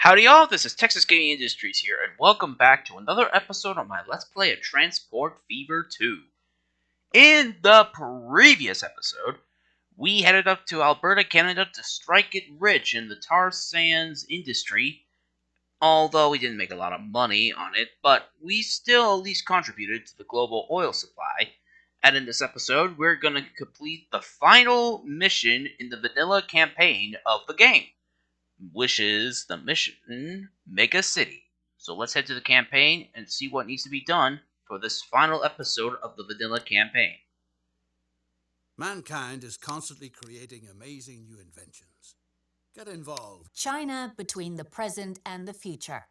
Howdy all, this is Texas Gaming Industries here, and welcome back to another episode of my Let's Play of Transport Fever 2. In the previous episode, we headed up to Alberta, Canada to strike it rich in the tar sands industry, although we didn't make a lot of money on it, but we still at least contributed to the global oil supply. And in this episode, we're going to complete the final mission in the vanilla campaign of the game, which is the mission Make a City. So let's head to the campaign and see what needs to be done for this final episode of the vanilla campaign. Mankind is constantly creating amazing new inventions. Get involved. China between the present and the future.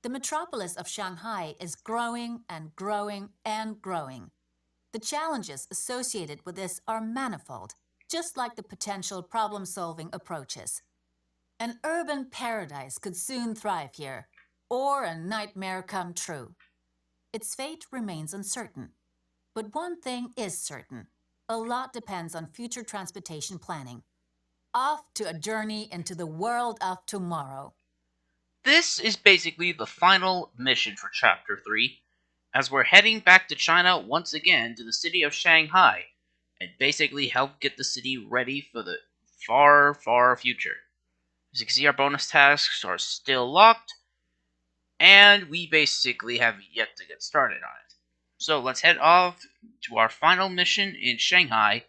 The metropolis of Shanghai is growing and growing and growing. The challenges associated with this are manifold, just like the potential problem-solving approaches. An urban paradise could soon thrive here, or a nightmare come true. Its fate remains uncertain. But one thing is certain. A lot depends on future transportation planning. Off to a journey into the world of tomorrow. This is basically the final mission for Chapter 3, as we're heading back to China once again to the city of Shanghai, and basically help get the city ready for the far, far future. As you can see, our bonus tasks are still locked, and we basically have yet to get started on it. So let's head off to our final mission in Shanghai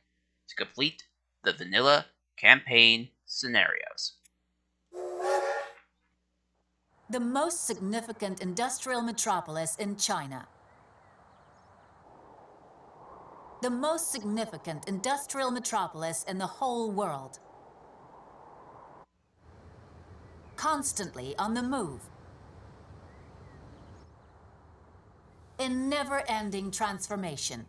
to complete the vanilla campaign scenarios. The most significant industrial metropolis in China. The most significant industrial metropolis in the whole world. Constantly on the move. In never-ending transformation.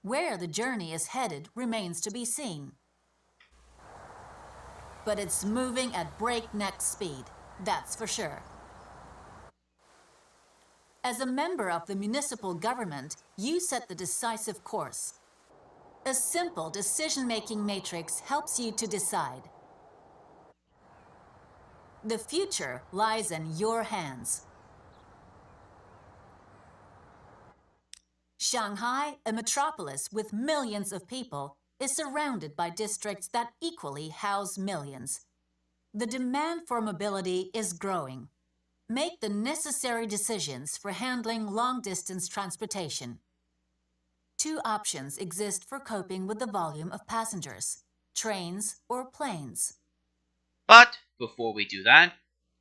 Where the journey is headed remains to be seen. But it's moving at breakneck speed, that's for sure. As a member of the municipal government, you set the decisive course. A simple decision-making matrix helps you to decide. The future lies in your hands. Shanghai, a metropolis with millions of people, is surrounded by districts that equally house millions. The demand for mobility is growing. Make the necessary decisions for handling long-distance transportation. Two options exist for coping with the volume of passengers: trains or planes. But before we do that,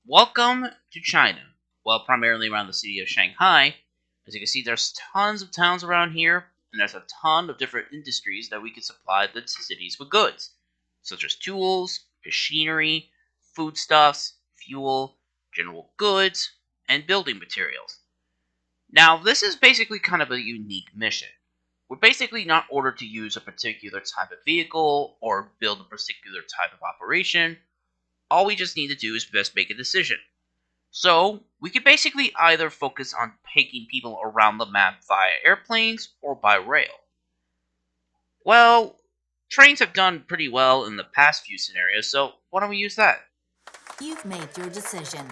welcome to China. Well, primarily around the city of Shanghai. As you can see, there's tons of towns around here, and there's a ton of different industries that we can supply the cities with goods, such as tools, machinery, foodstuffs, fuel, general goods, and building materials. Now, this is basically kind of a unique mission. We're basically not ordered to use a particular type of vehicle or build a particular type of operation. All we just need to do is best make a decision. So, we could basically either focus on taking people around the map via airplanes or by rail. Well, trains have done pretty well in the past few scenarios, so why don't we use that? You've made your decision.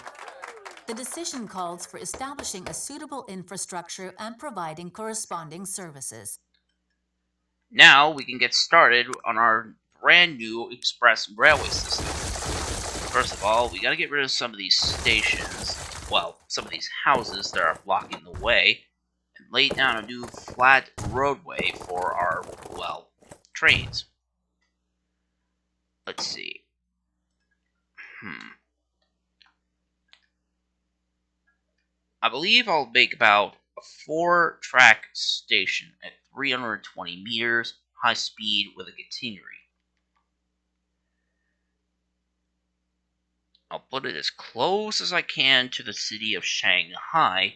The decision calls for establishing a suitable infrastructure and providing corresponding services. Now we can get started on our brand new express railway system. First of all, we gotta get rid of some of these stations, well, some of these houses that are blocking the way, and lay down a new flat roadway for our, well, trains. Let's see. I believe I'll make about a 4-track station at 320 meters, high speed with a catenary. I'll put it as close as I can to the city of Shanghai.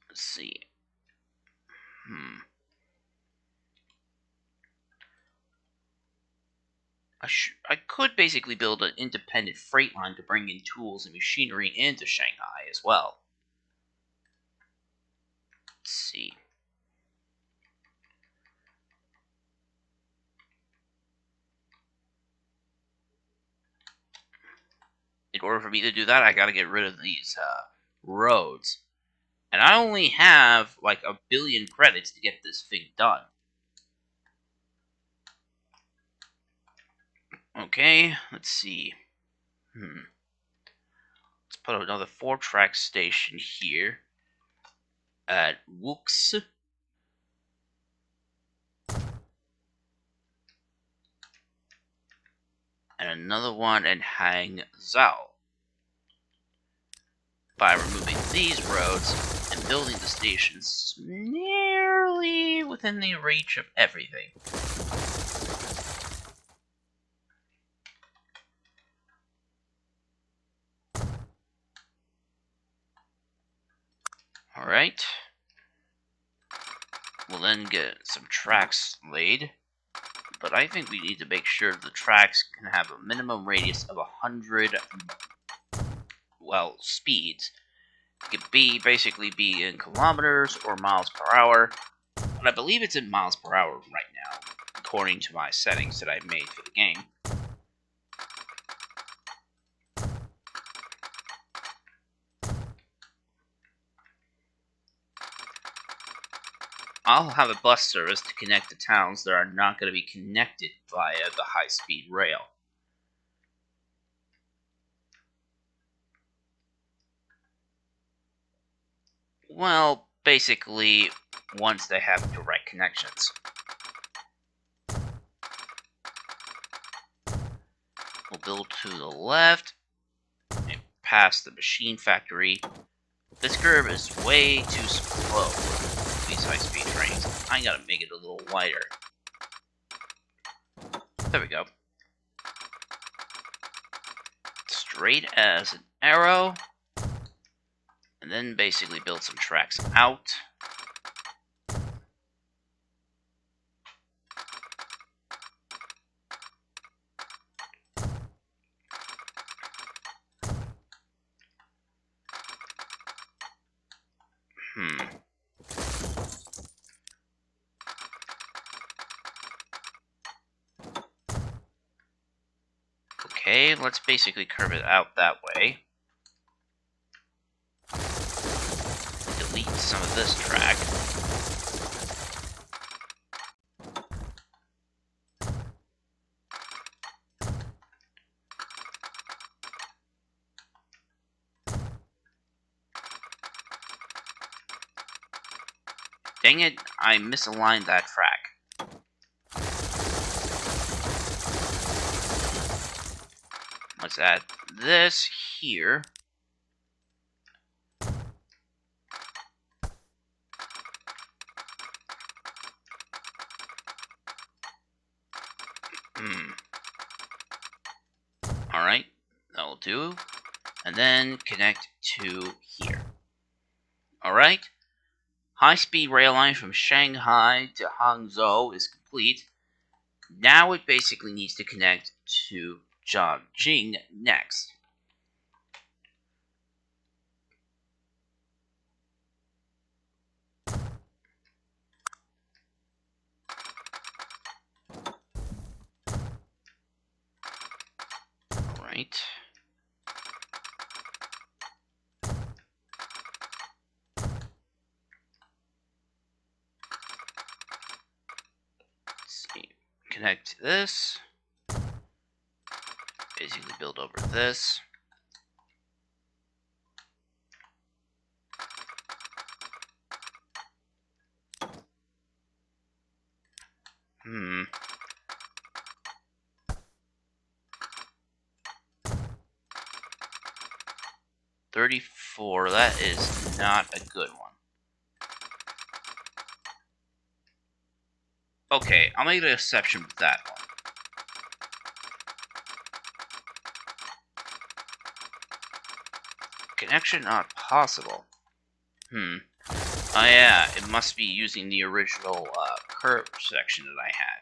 Let's see. I could basically build an independent freight line to bring in tools and machinery into Shanghai as well. Let's see. in order for me to do that, I gotta get rid of these roads. And I only have like 1,000,000,000 credits to get this thing done. Okay, let's see. Let's put another 4-track station here at Wooks. And another one in Hangzhou. By removing these roads and building the stations nearly within the reach of everything. Alright. We'll then get some tracks laid. But I think we need to make sure the tracks can have a minimum radius of 100, well, speeds. It could basically be in kilometers or miles per hour. But I believe it's in miles per hour right now, according to my settings that I made for the game. I'll have a bus service to connect the towns that are not going to be connected via the high-speed rail. Well, basically, once they have direct connections. We'll build to the left, and past the machine factory. This curve is way too slow for these high-speed trains. I gotta make it a little wider. There we go. Straight as an arrow. And then basically build some tracks out. Okay, let's basically curve it out that way. Delete some of this track. Dang it, I misaligned that track. Let's add this here. Alright, that'll do. And then connect to here. Alright. High-speed rail line from Shanghai to Hangzhou is complete. Now it basically needs to connect to Jiaojing next. Alright. Let's see. Connect to this. Basically build over this. Hmm. 34, that is not a good one. Okay, I'll make an exception with that one. Connection not possible. Oh yeah, it must be using the original curve section that I had.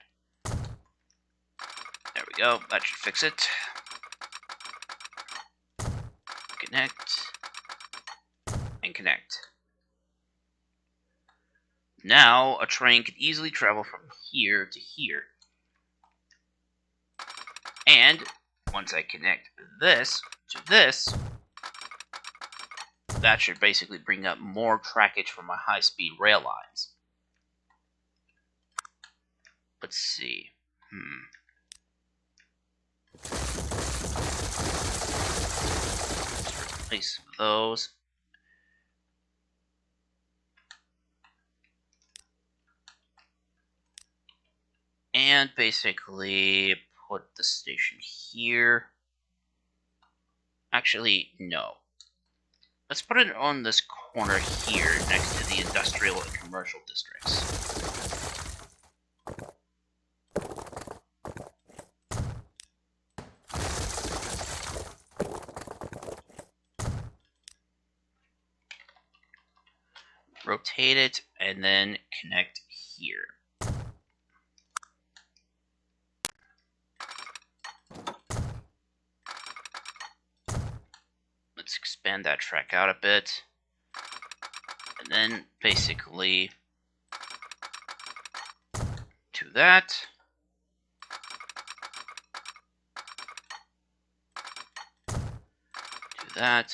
There we go, that should fix it. Connect. And connect. Now, a train can easily travel from here to here. And, once I connect this, to this, that should basically bring up more trackage for my high-speed rail lines. Let's see. Just replace those. And basically put the station here. Actually, no. Let's put it on this corner here next to the industrial and commercial districts. Rotate it and then connect here. Let's expand that track out a bit. And then basically to that. Do that.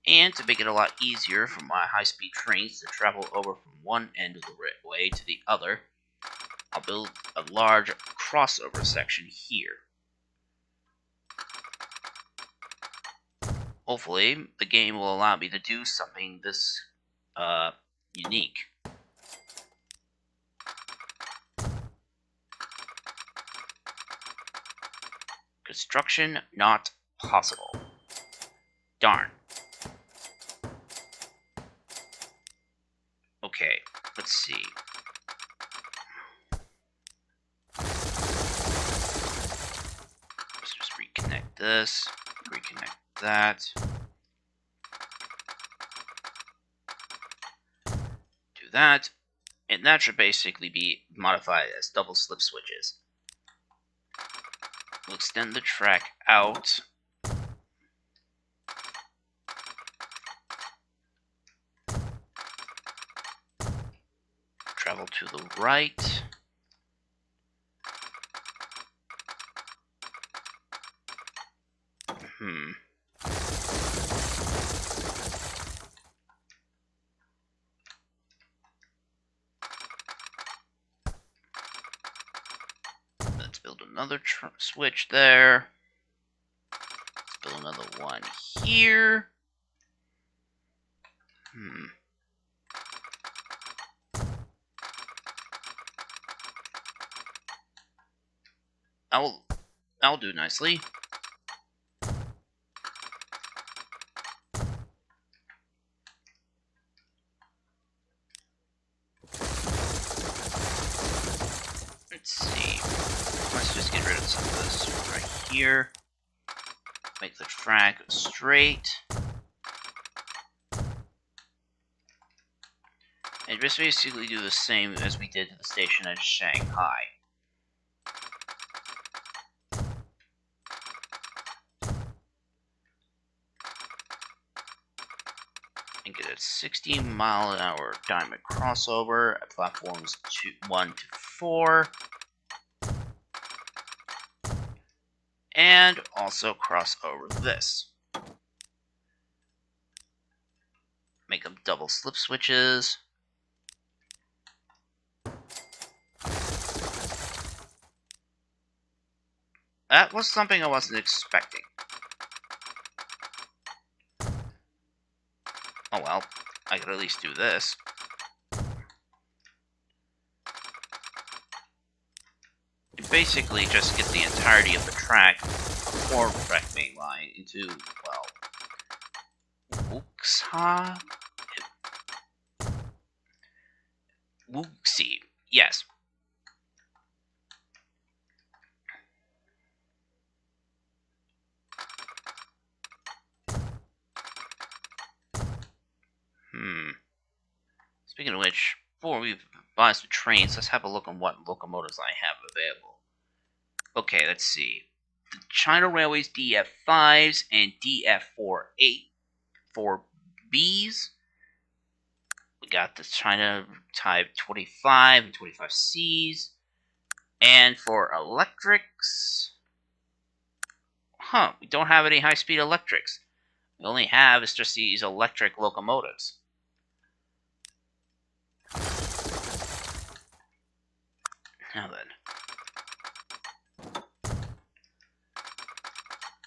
And to make it a lot easier for my high-speed trains to travel over from one end of the railway to the other, I'll build a large crossover section here. Hopefully, the game will allow me to do something this unique. Construction not possible. Darn. Okay, let's see. Let's just reconnect this, reconnect that. Do that, and that should basically be modified as double slip switches. We'll extend the track out. Travel to the right. Let's build another switch there. Let's build another one here. That'll do nicely. Let's see. Let's just get rid of some of this right here. Make the track straight. And just basically do the same as we did to the station in Shanghai. And get a 60-mile-an-hour diamond crossover at platforms 1 to 4. And also cross over this. Make them double slip switches. That was something I wasn't expecting. Oh well, I could at least do this. You basically just get the entirety of the track or direct main line into, well, Wuxi. Yes. Speaking of which, before we buy some trains, let's have a look on what locomotives I have available. Okay, let's see. The China Railways DF5s and DF48 4Bs. We got the China Type 25 and 25Cs. And for electrics, Huh, we don't have any high-speed electrics. We only have is just these electric locomotives. Now then.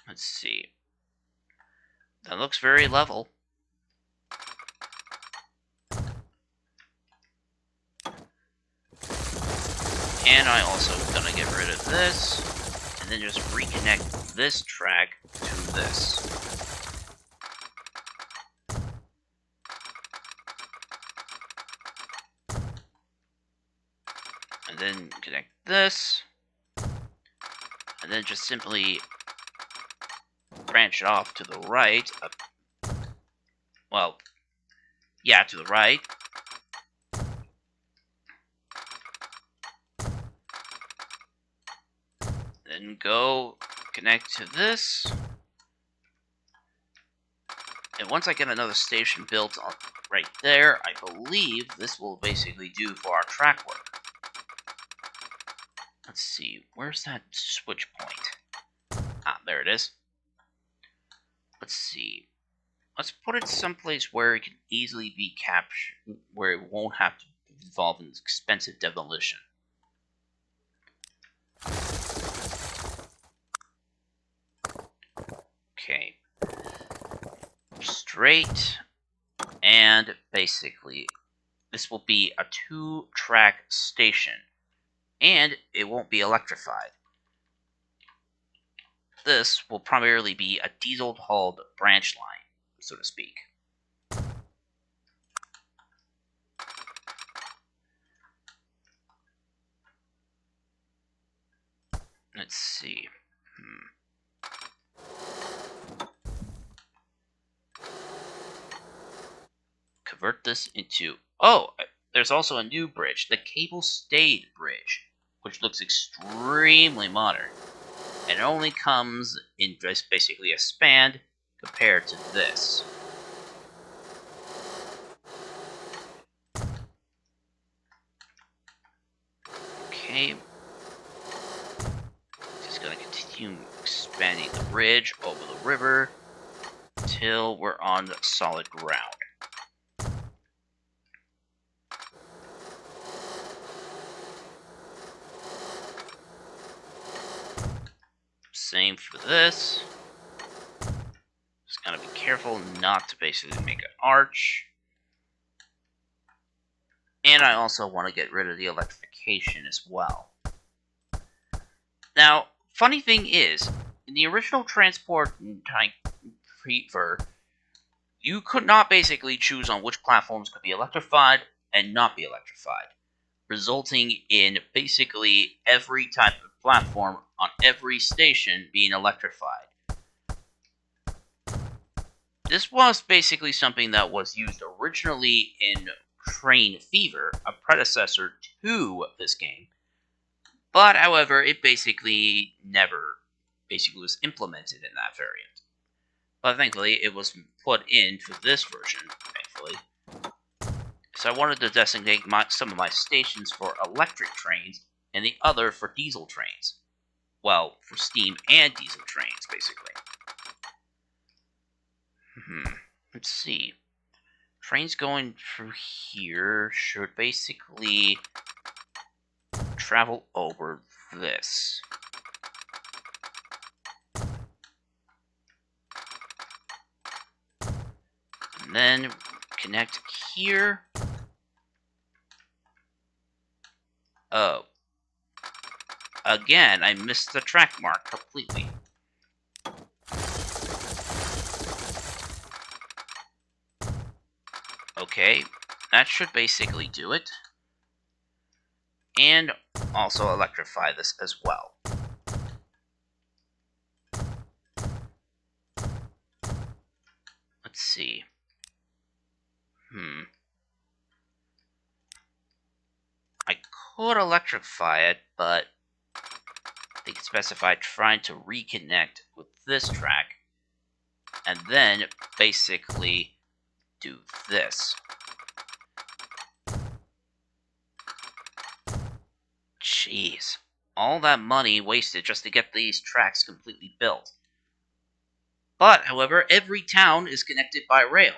Let's see. That looks very level. And I also gonna get rid of this, and then just reconnect this track to this. And then connect this, and then just simply branch it off to the right. Well, yeah, to the right. Then go connect to this. And once I get another station built on right there, I believe this will basically do for our track work. Let's see, where's that switch point? Ah, there it is. Let's see. Let's put it someplace where it can easily be captured, where it won't have to involve in expensive demolition. Okay. Straight, and basically, this will be a 2-track station, and it won't be electrified. This will primarily be a diesel-hauled branch line, so to speak. Let's see. Convert this into... Oh, there's also a new bridge, the cable-stayed bridge, which looks extremely modern. And it only comes in just basically a span compared to this. Okay. Just gonna continue expanding the bridge over the river until we're on solid ground. Same for this. Just gotta be careful not to basically make an arch. And I also want to get rid of the electrification as well. Now, funny thing is, in the original transport type Fiverr, you could not basically choose on which platforms could be electrified and not be electrified, resulting in basically every type of platform on every station being electrified. This was basically something that was used originally in Train Fever, a predecessor to this game, but however, it basically never was implemented in that variant. But thankfully, it was put in for this version, thankfully. So I wanted to designate some of my stations for electric trains and the other for diesel trains. Well, for steam and diesel trains, basically. Let's see. Trains going through here should basically travel over this. And then connect here. Oh. Again, I missed the track mark completely. Okay, that should basically do it. And also electrify this as well. Let's see. I could electrify it, but they could specify trying to reconnect with this track, and then basically do this. Jeez. All that money wasted just to get these tracks completely built. But, however, every town is connected by rail.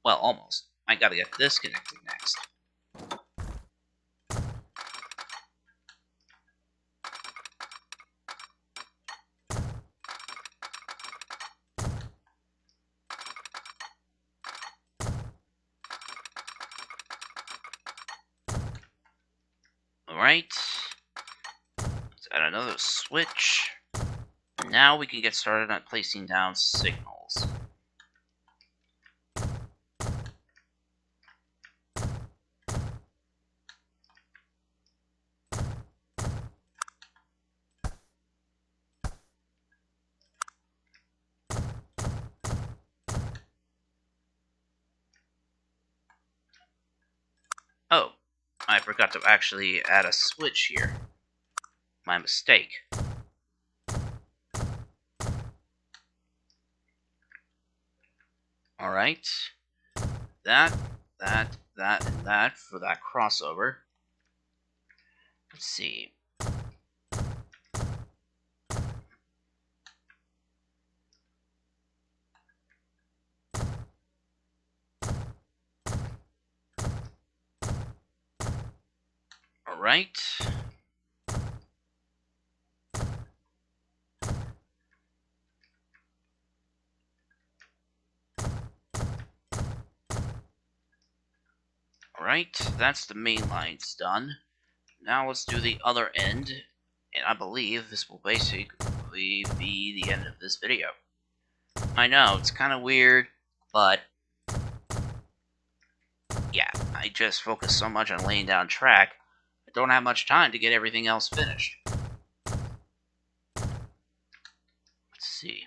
Well, almost. I gotta get this connected next. Alright. Let's add another switch. Now we can get started on placing down signals. Oh, I forgot to actually add a switch here. My mistake. Alright. That, and that for that crossover. Let's see. Alright. Alright, that's the main lines done. Now let's do the other end, and I believe this will basically be the end of this video. I know, it's kind of weird, but yeah, I just focus so much on laying down track, I don't have much time to get everything else finished. Let's see.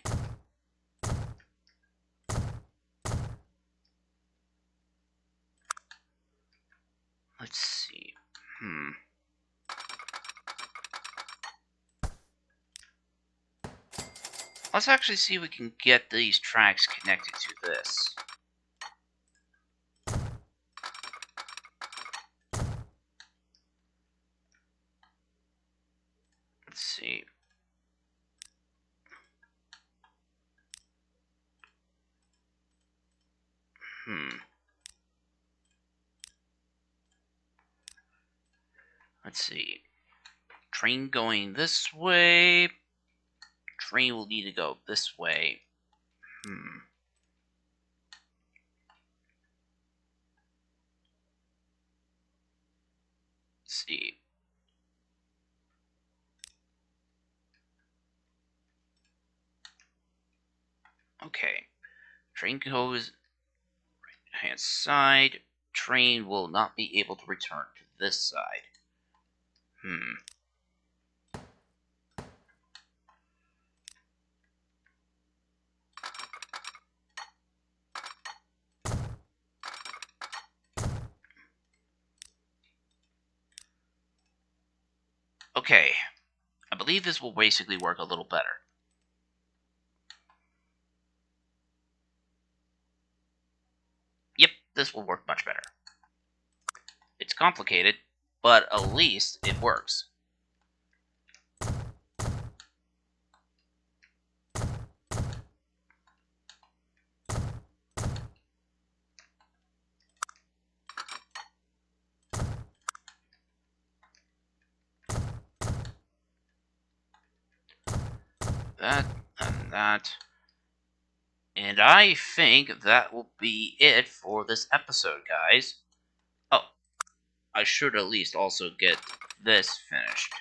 Let's see. Let's actually see if we can get these tracks connected to this. Let's see. Let's see. Train going this way. Train will need to go this way. Let's see. Okay. Train goes right hand side. Train will not be able to return to this side. Okay. I believe this will basically work a little better. Yep, this will work much better. It's complicated, but at least it works. That and that. And I think that will be it for this episode, guys. Oh, I should at least also get this finished.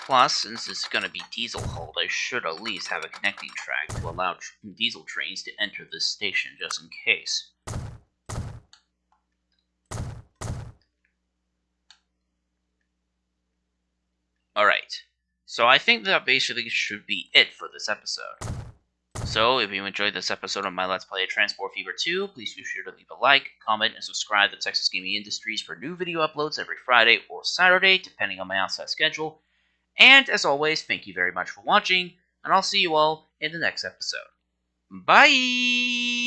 Plus, since it's going to be diesel hauled, I should at least have a connecting track to allow diesel trains to enter this station just in case. Alright, so I think that basically should be it for this episode. So, if you enjoyed this episode of my Let's Play of Transport Fever 2, please be sure to leave a like, comment, and subscribe to Texas Gaming Industries for new video uploads every Friday or Saturday, depending on my outside schedule. And, as always, thank you very much for watching, and I'll see you all in the next episode. Bye!